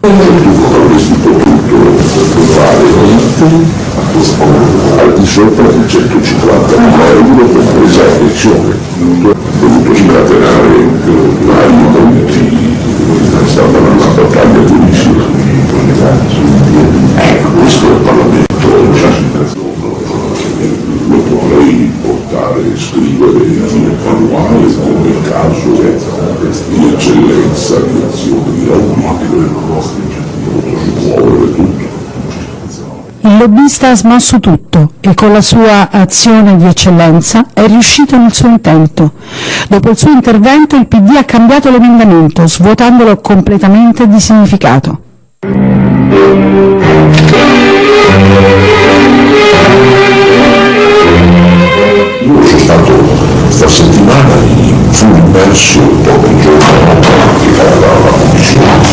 avresti potuto trovare al di sopra di 150.000 euro per presa di elezione. Ho dovuto scatenare vari punti, è stata una battaglia durissima. Questo è il Parlamento, lo potrei portare e scrivere in manuale come il caso di eccellenza di azione di obbligo, si muovere tutto. Il lobbista ha smosso tutto e con la sua azione di eccellenza è riuscito nel suo intento. Dopo il suo intervento il PD ha cambiato l'emendamento, svuotandolo completamente di significato. Io sono stato questa settimana, fui immerso dopo un giorno alla commissione